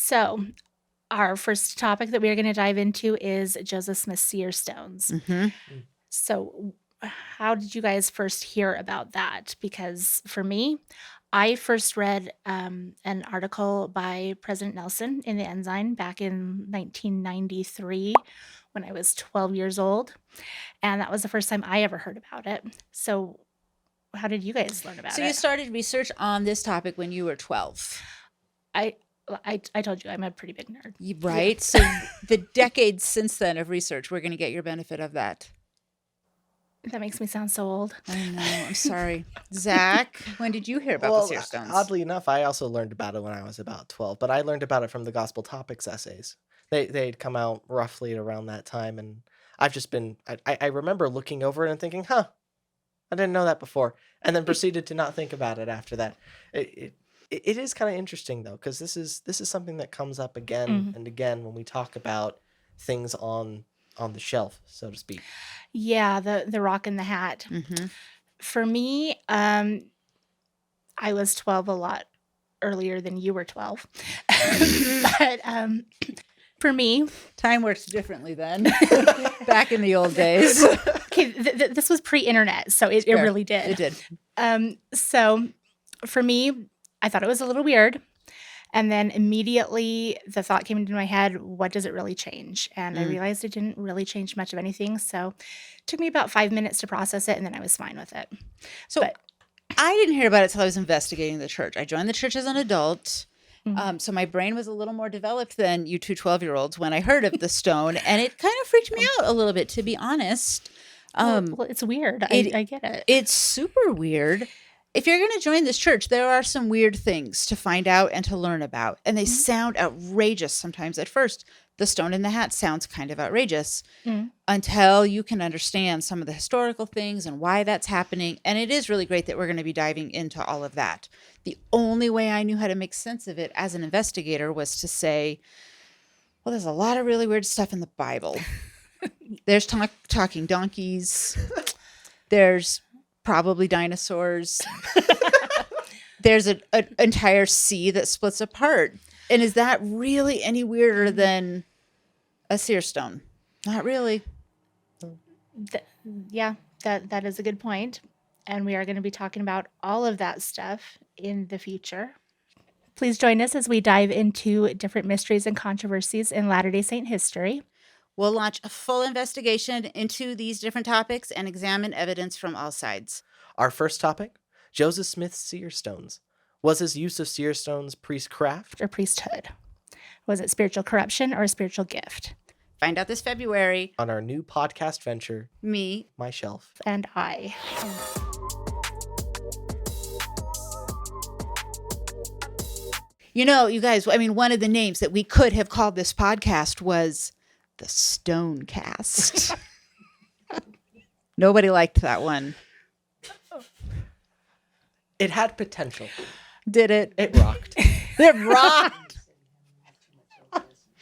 So, our first topic that we are going to dive into is Joseph Smith's seer stones. So, how did you guys first hear about that? Because for me, I first read an article by President Nelson in the Ensign back in 1993 when I was 12 years old. And that was the first time I ever heard about it. So, how did you guys learn about So it? you started research on this topic when you were 12, I told you I'm a pretty big nerd. right? So the decades since then of research, we're going to get your benefit of that. That makes me sound so old. I know. I'm sorry. Zach, when did you hear about the seer stones? Oddly enough, I also learned about it when I was about 12, but I learned about it from the Gospel Topics essays. They'd come out roughly around that time, and I've just been, I remember looking over it and thinking, I didn't know that before, and then proceeded to not think about it after that. It is kind of interesting, though, because this is something that comes up again and again when we talk about things on the shelf, so to speak. Yeah, the rock in the hat. For me, I was 12 a lot earlier than you were 12. But for me, time works differently then. Back in the old days. Okay, this was pre-internet, so it really did. It did. So for me, I thought it was a little weird. And then immediately the thought came into my head, what does it really change? And I realized it didn't really change much of anything. So it took me about 5 minutes to process it, and then I was fine with it. So I didn't hear about it till I was investigating the church. I joined the church as an adult. So my brain was a little more developed than you two 12-year-olds when I heard of the stone. And it kind of freaked me out a little bit, to be honest. Well, it's weird. I get it. It's super weird. If you're going to join this church, there are some weird things to find out and to learn about. And they sound outrageous sometimes at first. The stone in the hat sounds kind of outrageous until you can understand some of the historical things and why that's happening. And it is really great that we're going to be diving into all of that. The only way I knew how to make sense of it as an investigator was to say, well, there's a lot of really weird stuff in the Bible. There's talking donkeys. There's probably dinosaurs. There's an entire sea that splits apart. And is that really any weirder than a seer stone? Not really. That is a good point. And we are going to be talking about all of that stuff in the future. Please join us as we dive into different mysteries and controversies in Latter-day Saint history. We'll launch a full investigation into these different topics and examine evidence from all sides. Our first topic, Joseph Smith's seer stones. Was his use of seer stones priestcraft or priesthood? Was it spiritual corruption or a spiritual gift? Find out this February on our new podcast venture, Me, My Shelf, and I. You know, you guys, I mean, one of the names that we could have called this podcast was the Stonecast. Nobody liked that one. It had potential. Did it? It rocked. It rocked.